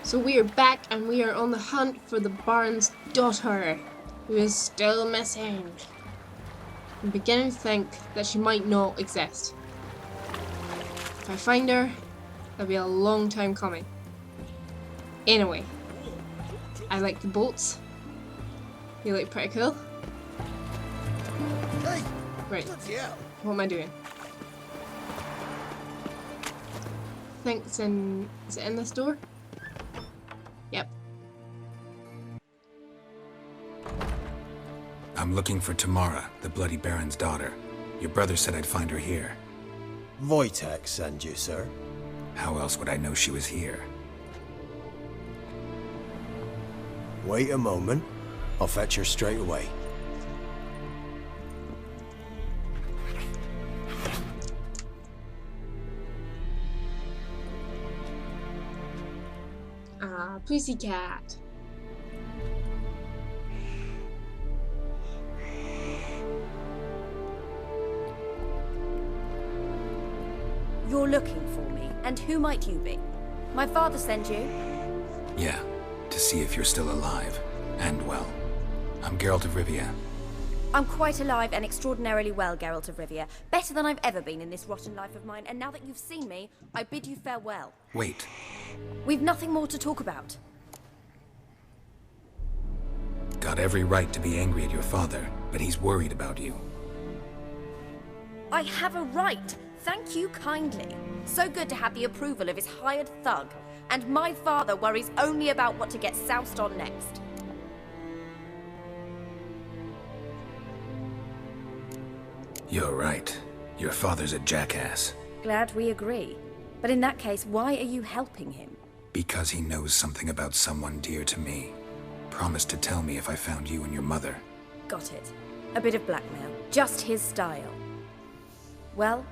So we are back and we are on the hunt for the Baron's daughter, who is still missing. I'm beginning to think that she might not exist. If I find her, that'll be a long time coming. Anyway, I like the boats. They look pretty cool. Right, what am I doing? I think it's in... is it in this door? Yep. I'm looking for Tamara, the Bloody Baron's daughter. Your brother said I'd find her here. Wojtek sent you, sir. How else would I know she was here? Wait a moment. I'll fetch her straight away. Ah, pussycat. You're looking for me, and who might you be? My father sent you? Yeah, to see if you're still alive. And well. I'm Geralt of Rivia. I'm quite alive and extraordinarily well, Geralt of Rivia. Better than I've ever been in this rotten life of mine, and now that you've seen me, I bid you farewell. Wait. We've nothing more to talk about. Got every right to be angry at your father, but he's worried about you. I have a right. Thank you kindly. So good to have the approval of his hired thug. And my father worries only about what to get soused on next. You're right. Your father's a jackass. Glad we agree. But in that case, why are you helping him? Because he knows something about someone dear to me. Promised to tell me if I found you and your mother. Got it. A bit of blackmail. Just his style. Well,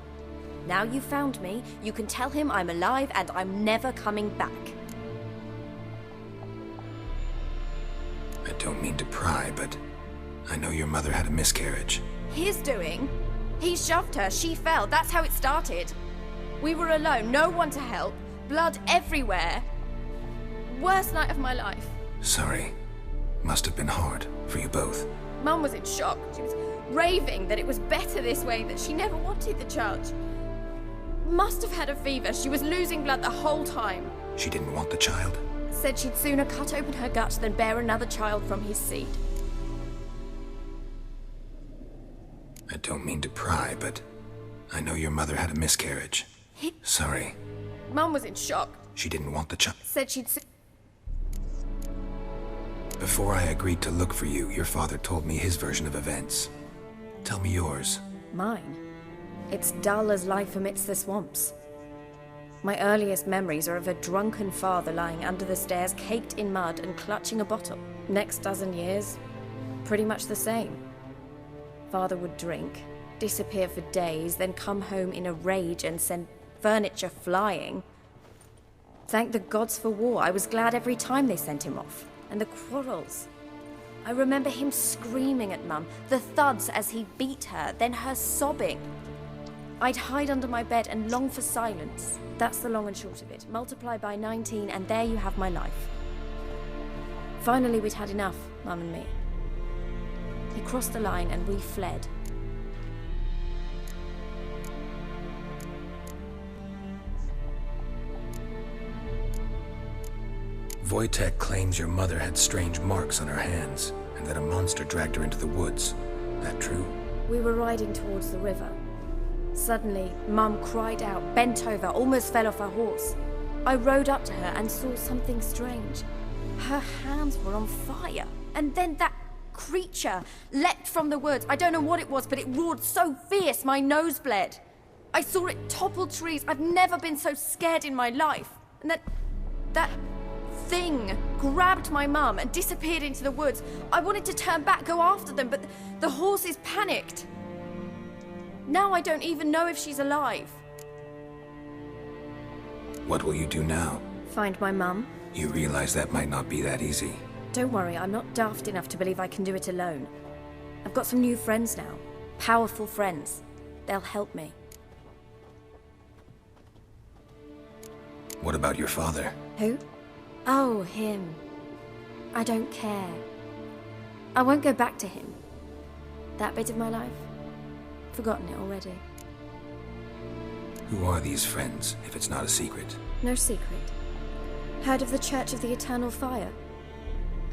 now you've found me, you can tell him I'm alive and I'm never coming back. I don't mean to pry, but I know your mother had a miscarriage. His doing? He shoved her, she fell, that's how it started. We were alone, no one to help, blood everywhere. Worst night of my life. Sorry. Must have been hard for you both. Mum was in shock. She was raving that it was better this way, that she never wanted the child. Must have had a fever. She was losing blood the whole time. She didn't want the child? Said she'd sooner cut open her gut than bear another child from his seed. I don't mean to pry, but I know your mother had a miscarriage. Sorry. Mum was in shock. She didn't want the child. Said she'd... Before I agreed to look for you, your father told me his version of events. Tell me yours. Mine? It's dull as life amidst the swamps. My earliest memories are of a drunken father lying under the stairs, caked in mud and clutching a bottle. Next dozen years, pretty much the same. Father would drink, disappear for days, then come home in a rage and send furniture flying. Thank the gods for war. I was glad every time they sent him off. And the quarrels. I remember him screaming at Mum, the thuds as he beat her, then her sobbing. I'd hide under my bed and long for silence. That's the long and short of it. Multiply by 19 and there you have my life. Finally, we'd had enough, Mum and me. He crossed the line and we fled. Wojtek claims your mother had strange marks on her hands, and that a monster dragged her into the woods. That true? We were riding towards the river. Suddenly, Mum cried out, bent over, almost fell off her horse. I rode up to her and saw something strange. Her hands were on fire. And then that creature leapt from the woods. I don't know what it was, but it roared so fierce my nose bled. I saw it topple trees. I've never been so scared in my life. And that thing grabbed my mum and disappeared into the woods. I wanted to turn back, go after them, but the horses panicked. Now I don't even know if she's alive. What will you do now? Find my mum. You realize that might not be that easy. Don't worry, I'm not daft enough to believe I can do it alone. I've got some new friends now. Powerful friends. They'll help me. What about your father? Who? Oh, him. I don't care. I won't go back to him. That bit of my life? Forgotten it already. Who are these friends, if it's not a secret? No secret. Heard of the Church of the Eternal Fire?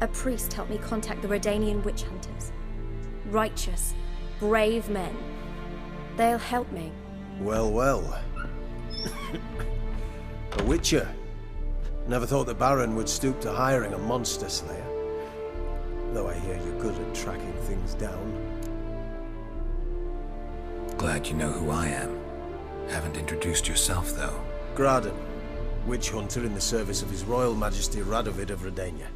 A priest helped me contact the Redanian witch hunters. Righteous, brave men. They'll help me. Well, well. A witcher. Never thought the Baron would stoop to hiring a monster slayer. Though I hear you're good at tracking things down. Glad you know who I am. Haven't introduced yourself, though. Graden, witch hunter in the service of His Royal Majesty Radovid of Redania.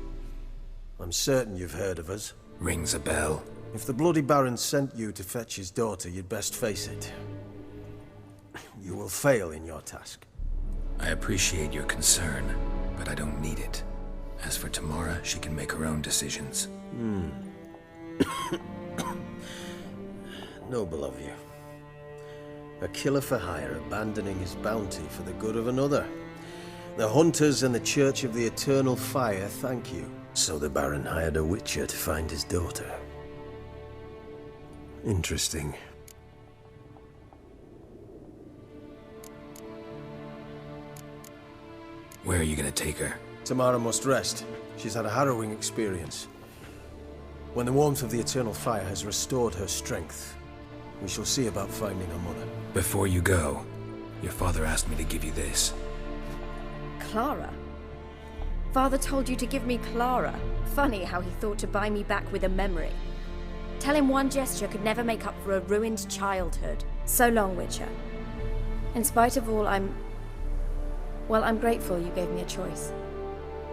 I'm certain you've heard of us. Rings a bell. If the Bloody Baron sent you to fetch his daughter, you'd best face it. You will fail in your task. I appreciate your concern, but I don't need it. As for Tamara, she can make her own decisions. Noble of you. A killer for hire abandoning his bounty for the good of another. The hunters and the Church of the Eternal Fire thank you. So the Baron hired a witcher to find his daughter. Interesting. Where are you gonna take her? Tamara must rest. She's had a harrowing experience. When the warmth of the Eternal Fire has restored her strength, we shall see about finding her mother. Before you go, your father asked me to give you this. Clara? Father told you to give me Clara. Funny how he thought to buy me back with a memory. Tell him one gesture could never make up for a ruined childhood. So long, Witcher. In spite of all, I'm grateful you gave me a choice.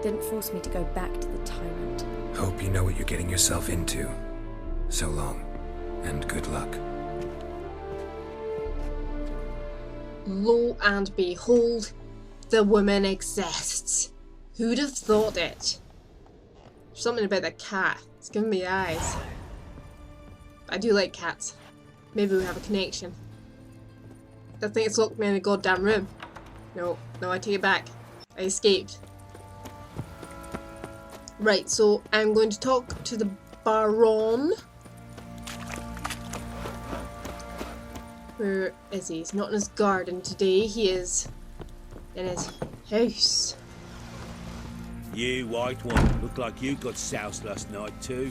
Didn't force me to go back to the tyrant. Hope you know what you're getting yourself into. So long, and good luck. Lo and behold, the woman exists. Who'd have thought it? Something about the cat. It's giving me eyes. I do like cats. Maybe we have a connection. I think it's locked me in a goddamn room. No, I take it back. I escaped. Right, so I'm going to talk to the Baron. Where is he? He's not in his garden today. He is in his house. You, white one, look like you got soused last night too.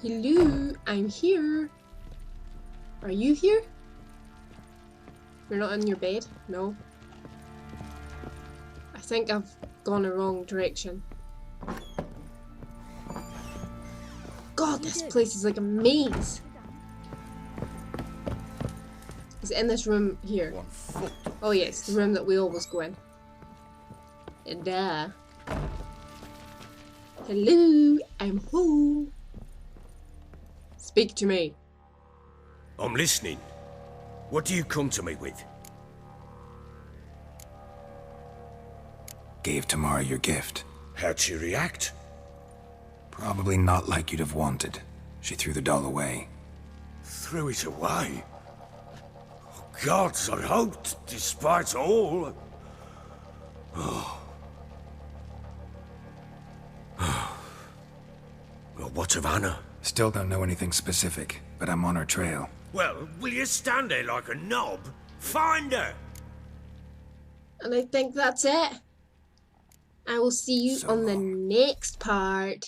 Hello, I'm here. Are you here? You're not in your bed? No. I think I've gone the wrong direction. God, this place is like a maze. Is it in this room here? Oh yes, the room that we always go in. And hello, I'm home. Speak to me. I'm listening. What do you come to me with? Gave Tamara your gift. How'd she react? Probably not like you'd have wanted. She threw the doll away. Threw it away? Oh, gods, I hoped, despite all. Oh. Well, what of Anna? Still don't know anything specific, but I'm on her trail. Well, will you stand there like a knob? Find her! And I think that's it. I will see you on the next part.